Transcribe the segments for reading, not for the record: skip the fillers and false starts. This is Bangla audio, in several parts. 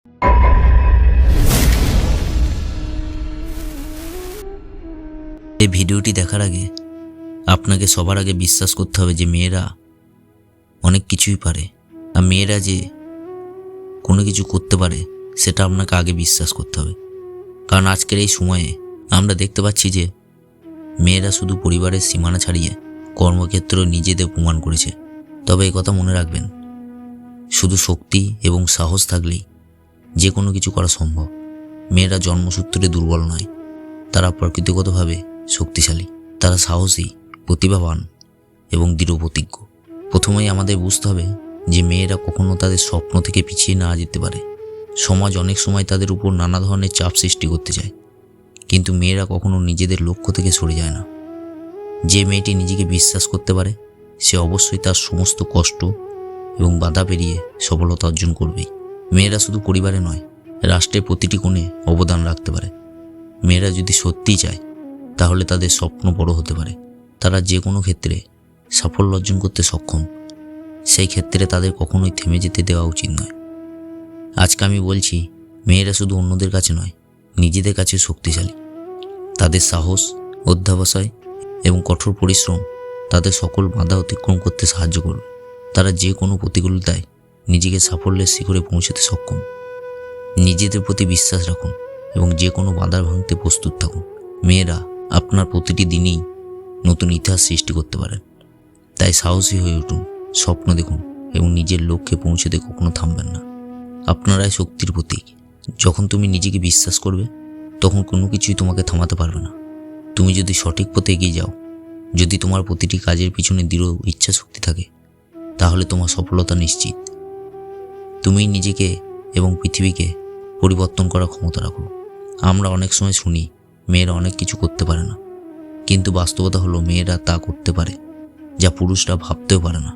এই ভিডিওটি দেখার আগে আপনাকে সবার আগে বিশ্বাস করতে হবে যে মেয়েরা অনেক কিছুই পারে, আর মেয়েরা যে কোনো কিছু করতে পারে সেটা আপনাকে আগে বিশ্বাস করতে হবে। কারণ আজকের এই সময়ে আমরা দেখতে পাচ্ছি যে মেয়েরা শুধু পরিবারের সীমানা ছাড়িয়ে কর্মক্ষেত্রেও নিজেদের প্রমাণ করেছে। তবে এই কথা মনে রাখবেন, শুধু শক্তি এবং সাহস থাকলেই যে কোনো কিছু করা সম্ভব। মেয়েরা জন্মসূত্রে দুর্বল নয়, তারা প্রকৃতিগতভাবে শক্তিশালী, তারা সাহসী, প্রতিভাবান এবং দৃঢ়প্রতিজ্ঞ। প্রথমেই আমাদের বুঝতে হবে যে মেয়েরা কখনো তাদের স্বপ্ন থেকে পিছিয়ে না যেতে পারে। সমাজ অনেক সময় তাদের উপর নানা ধরনের চাপ সৃষ্টি করতে চায়, কিন্তু মেয়েরা কখনো নিজেদের লক্ষ্য থেকে সরে যায় না। যে মেয়েটি নিজেকে বিশ্বাস করতে পারে সে অবশ্যই তার সমস্ত কষ্ট এবং বাধা পেরিয়ে সফলতা অর্জন করবেই। মেয়েরা শুধু পরিবারে নয়, রাষ্ট্রের প্রতিটি কোণে অবদান রাখতে পারে। মেয়েরা যদি সত্যিই চায় তাহলে তাদের স্বপ্ন বড় হতে পারে। তারা যে কোনো ক্ষেত্রে সাফল্য অর্জন করতে সক্ষম। সেই ক্ষেত্রে তাদের কখনোই থেমে যেতে দেওয়া উচিত নয়। আজকে আমি বলছি, মেয়েরা শুধু অন্যদের কাছে নয়, নিজেদের কাছে শক্তিশালী। তাদের সাহস, অধ্যবসায় এবং কঠোর পরিশ্রম তাদের সকল বাধা অতিক্রম করতে সাহায্য করবে। তারা যে কোনো প্রতিকূলতায় নিজেকে সাফল্যের শিখরে পৌঁছতে সক্ষম। নিজেদের প্রতি বিশ্বাস রাখুন এবং যে কোনো বাধা ভাঙতে প্রস্তুত থাকুন। মেয়েরা আপনার প্রতিটি দিনেই নতুন ইতিহাস সৃষ্টি করতে পারেন। তাই সাহসী হয়ে উঠুন, স্বপ্ন দেখুন এবং নিজের লক্ষ্যে পৌঁছতে কখনো থামবেন না। আপনারাই শক্তির প্রতীক। যখন তুমি নিজেকে বিশ্বাস করবে তখন কোনো কিছুই তোমাকে থামাতে পারবে না। তুমি যদি সঠিক পথে এগিয়ে যাও, যদি তোমার প্রতিটি কাজের পিছনে দৃঢ় ইচ্ছা শক্তি থাকে, তাহলে তোমার সফলতা নিশ্চিত। তুমি নিজেকে এবং পৃথিবীকে পরিবর্তন করার ক্ষমতা রাখো। আমরা অনেক সময় শুনি মেয়েরা অনেক কিছু করতে পারে না, কিন্তু বাস্তবতা হলো মেয়েরা তা করতে পারে যা পুরুষরা ভাবতেও পারে না।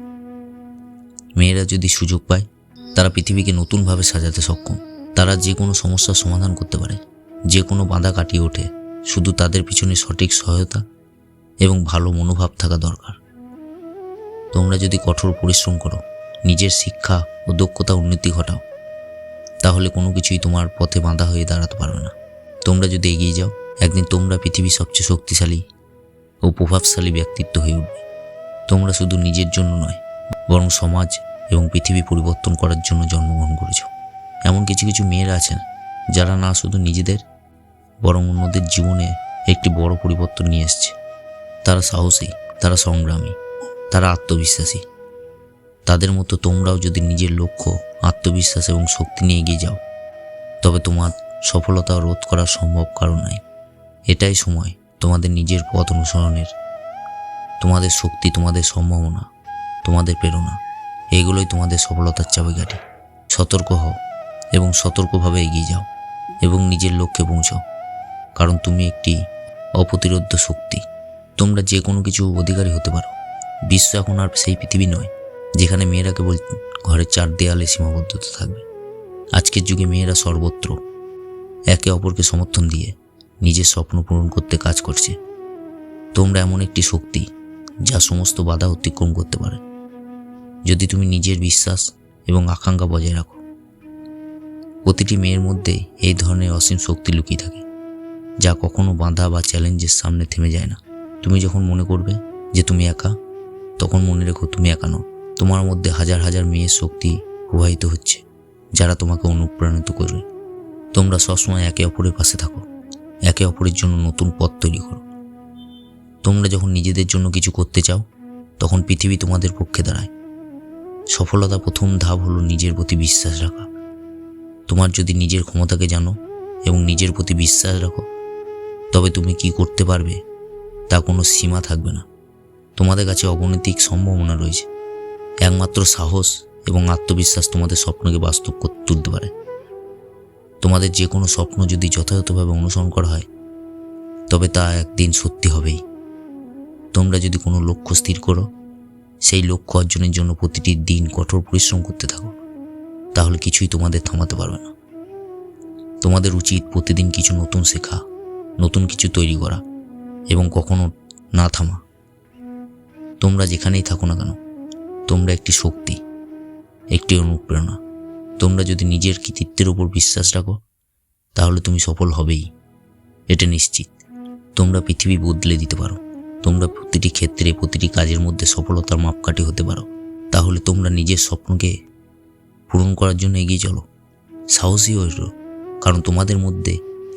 মেয়েরা যদি সুযোগ পায় তারা পৃথিবীকে নতুনভাবে সাজাতে সক্ষম। তারা যে কোনো সমস্যার সমাধান করতে পারে, যে কোনো বাধা কাটিয়ে ওঠে। শুধু তাদের পিছনে সঠিক সহায়তা এবং ভালো মনোভাব থাকা দরকার। তোমরা যদি কঠোর পরিশ্রম করো, নিজের শিক্ষা ও দক্ষতা উন্নতি ঘটাও, তাহলে কোনো কিছুই তোমার পথে বাধা হয়ে দাঁড়াতে পারবে না। তোমরা যদি এগিয়ে যাও, একদিন তোমরা পৃথিবীর সবচেয়ে শক্তিশালী ও প্রভাবশালী ব্যক্তিত্ব হয়ে উঠবে। তোমরা শুধু নিজের জন্য নয়, বরং সমাজ এবং পৃথিবী পরিবর্তন করার জন্য জন্মগ্রহণ করেছ। এমন কিছু কিছু মেয়েরা আছেন যারা না শুধু নিজেদের বরং অন্যদের জীবনে একটি বড় পরিবর্তন নিয়ে এসেছে। তারা সাহসী, তারা সংগ্রামী, তারা আত্মবিশ্বাসী। তাদের মতো তোমরাও যদি নিজের লক্ষ্য, আত্মবিশ্বাস এবং শক্তি নিয়ে এগিয়ে যাও, তবে তোমার সফলতা রোধ করা সম্ভব কারণ নাই। এটাই সময় তোমাদের নিজের পথ অনুসরণের। তোমাদের শক্তি, তোমাদের সম্ভাবনা, তোমাদের প্রেরণা, এগুলোই তোমাদের সফলতার চাবিকাঠি। সতর্ক হও এবং সতর্কভাবে এগিয়ে যাও এবং নিজের লক্ষ্যে পৌঁছাও, কারণ তুমি একটি অপ্রতিরোধ্য শক্তি। তোমরা যে কোনো কিছু অধিকারী হতে পারো। বিশ্ব এখন আর সেই পৃথিবী নয় যেখানে মেয়েরা কেবল ঘরের চার দেয়ালে সীমাবদ্ধতা থাকবে। আজকের যুগে মেয়েরা সর্বত্র একে অপরকে সমর্থন দিয়ে নিজের স্বপ্ন পূরণ করতে কাজ করছে। তোমরা এমন একটি শক্তি যা সমস্ত বাধা অতিক্রম করতে পারে, যদি তুমি নিজের বিশ্বাস এবং আকাঙ্ক্ষা বজায় রাখো। প্রতিটি মেয়ের মধ্যে এই ধরনের অসীম শক্তি লুকিয়ে থাকে, যা কখনো বাধা বা চ্যালেঞ্জের সামনে থেমে যায় না। তুমি যখন মনে করবে যে তুমি একা, তখন মনে রেখো তুমি একা নও। তোমার মধ্যে হাজার হাজার মেয়ের শক্তি প্রবাহিত হচ্ছে, যারা তোমাকে অনুপ্রাণিত করবে। তোমরা সবসময় একে অপরের পাশে থাকো, একে অপরের জন্য নতুন পথ তৈরি করো। তোমরা যখন নিজেদের জন্য কিছু করতে চাও, তখন পৃথিবী তোমাদের পক্ষে দাঁড়ায়। সফলতা প্রথম ধাপ হলো নিজের প্রতি বিশ্বাস রাখা। তোমার যদি নিজের ক্ষমতাকে জানো এবং নিজের প্রতি বিশ্বাস রাখো, তবে তুমি কি করতে পারবে তা কোনো সীমা থাকবে না। তোমাদের কাছে অগণিত সম্ভাবনা রয়েছে। একমাত্র সাহস এবং আত্মবিশ্বাস তোমাদের স্বপ্নকে বাস্তব করে তুলতে পারে। তোমাদের যে কোনো স্বপ্ন যদি যথাযথভাবে অনুসরণ করা হয়, তবে তা একদিন সত্যি হবেই। তোমরা যদি কোনো লক্ষ্য স্থির করো, সেই লক্ষ্য অর্জনের জন্য প্রতিটি দিন কঠোর পরিশ্রম করতে থাকো, তাহলে কিছুই তোমাদের থামাতে পারবে না। তোমাদের উচিত প্রতিদিন কিছু নতুন শেখা, নতুন কিছু তৈরি করা এবং কখনো না থামা। তোমরা যেখানেই থাকো না কেন, তোমরা একটি শক্তি, একটি অনুপ্রেরণা তোমরা যদি নিজের কৃতিত্বের উপর বিশ্বাস রাখো তাহলে তুমি সফল হবেই, এটা নিশ্চিত। তোমরা পৃথিবী বদলে দিতে পারো। তোমরা প্রতিটি ক্ষেত্রে প্রতিটি কাজের মধ্যে সফলতার মাপকাঠি হতে পারো। তাহলে তোমরা নিজের স্বপ্নকে পূরণ করার জন্য এগিয়ে চলো, সাহসী হয়ে ওঠো, কারণ তোমাদের মধ্যে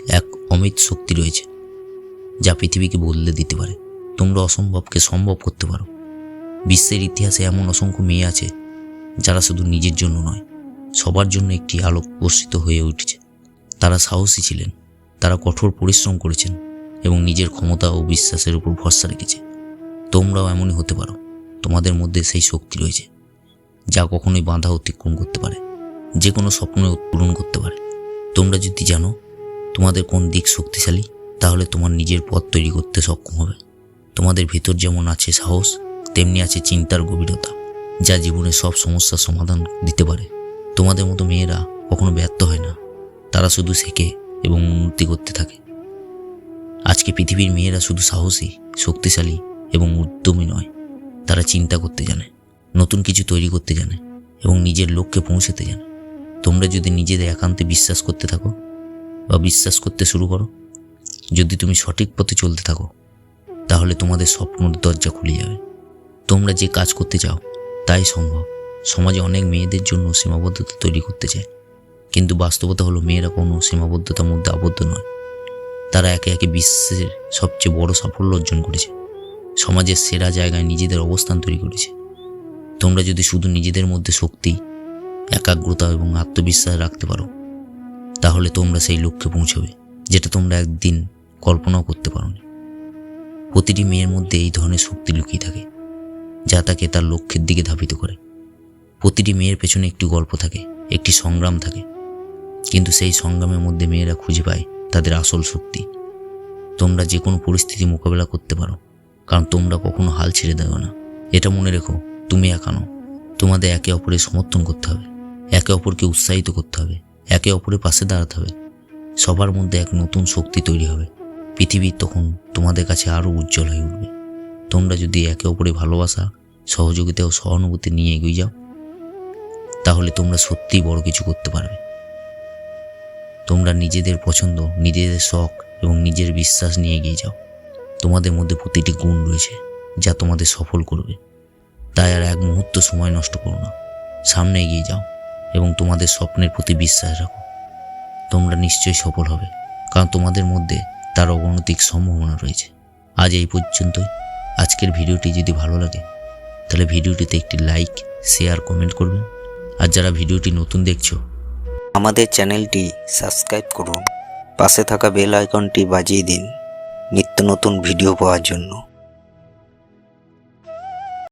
এক অমিত শক্তি রয়েছে যা পৃথিবীকে বদলে দিতে পারে। তোমরা অসম্ভবকে সম্ভব করতে পারো। বিশ্বের ইতিহাসে এমন অসংখ্য মেয়ে আছে যারা শুধু নিজের জন্য নয়, সবার জন্য একটি আলোক বর্ষিত হয়ে উঠেছে। তারা সাহসী ছিলেন, তারা কঠোর পরিশ্রম করেছেন এবং নিজের ক্ষমতা ও বিশ্বাসের উপর ভরসা রেখেছে। তোমরাও এমনই হতে পারো। তোমাদের মধ্যে সেই শক্তি রয়েছে যা কখনোই বাধা অতিক্রম করতে পারে, যে কোনো স্বপ্ন পূরণ করতে পারে। তোমরা যদি জানো তোমাদের কোন দিক শক্তিশালী, তাহলে তোমার নিজের পথ তৈরি করতে সক্ষম হবে। তোমাদের ভিতর যেমন আছে সাহস, তেমনি আছে চিন্তার গভীরতা যা জীবনের সব সমস্যার সমাধান দিতে পারে। তোমাদের মতো মেয়েরা কখনো ব্যর্থ হয় না, তারা শুধু শেখে এবং উন্নতি করতে থাকে। আজকে পৃথিবীর মেয়েরা শুধু সাহসী, শক্তিশালী এবং উদ্যমী নয়, তারা চিন্তা করতে জানে, নতুন কিছু তৈরি করতে জানে এবং নিজের লক্ষ্যে পৌঁছতে জানে। তোমরা যদি নিজেদের একান্তে বিশ্বাস করতে থাকো বা বিশ্বাস করতে শুরু করো, যদি তুমি সঠিক পথে চলতে থাকো, তাহলে তোমাদের স্বপ্নের দরজা খুলে যাবে। তোমরা যে কাজ করতে চাও তাই সম্ভব। সমাজে অনেক মেয়েদের জন্য সীমাবদ্ধতা তৈরি করতে চায়, কিন্তু বাস্তবতা হলো মেয়েরা কোনো সীমাবদ্ধতার মধ্যে আবদ্ধ নয়। তারা একে একে বিশ্বের সবচেয়ে বড় সাফল্য অর্জন করেছে, সমাজের সেরা জায়গায় নিজেদের অবস্থান তৈরি করেছে। তোমরা যদি শুধু নিজেদের মধ্যে শক্তি, একাগ্রতা এবং আত্মবিশ্বাস রাখতে পারো, তাহলে তোমরা সেই লক্ষ্যে পৌঁছবে যেটা তোমরা একদিন কল্পনাও করতে পারোনি। প্রতিটি মেয়ের মধ্যে এই ধরনের শক্তি লুকিয়ে থাকে যা তাকে তার লক্ষ্যের দিকে ধাবিত করে। প্রতিটি মেয়ের পেছনে একটি গল্প থাকে, একটি সংগ্রাম থাকে, কিন্তু সেই সংগ্রামের মধ্যে মেয়েরা খুঁজে পায় তাদের আসল শক্তি। তোমরা যে কোনো পরিস্থিতি মোকাবেলা করতে পারো, কারণ তোমরা কখনো হাল ছেড়ে দেও না। এটা মনে রেখো, তুমি একা নও। তোমাদের একে অপরের সমর্থন করতে হবে, একে অপরকে উৎসাহিত করতে হবে, একে অপরের পাশে দাঁড়াতে হবে। সবার মধ্যে এক নতুন শক্তি তৈরি হবে। পৃথিবী তখন তোমাদের কাছে আরও উজ্জ্বল হয়ে উঠবে। তোমরা যদি একে অপরের ভালোবাসা, সহযোগিতা ও সহানুভূতি নিয়ে এগিয়ে যাও, তাহলে তোমরা সত্যিই বড় কিছু করতে পারবে। তোমরা নিজেদের পছন্দ, নিজেদের শখ এবং নিজের বিশ্বাস নিয়ে এগিয়ে যাও। তোমাদের মধ্যে প্রতিটি গুণ রয়েছে যা তোমাদের সফল করবে। তাই আর এক মুহূর্ত সময় নষ্ট করো না, সামনে এগিয়ে যাও এবং তোমাদের স্বপ্নের প্রতি বিশ্বাস রাখো। তোমরা নিশ্চয়ই সফল হবে, কারণ তোমাদের মধ্যে তার অগণিত সম্ভাবনা রয়েছে। আজ এই পর্যন্তই। আজকের ভিডিওটি যদি ভালো লাগে তাহলে ভিডিওটিতে একটি লাইক, শেয়ার, কমেন্ট করবেন। আর যারা ভিডিওটি নতুন দেখছো, আমাদের চ্যানেলটি সাবস্ক্রাইব করুন, পাশে থাকা বেল আইকনটি বাজিয়ে দিন নিত্য নতুন ভিডিও পাওয়ার জন্য।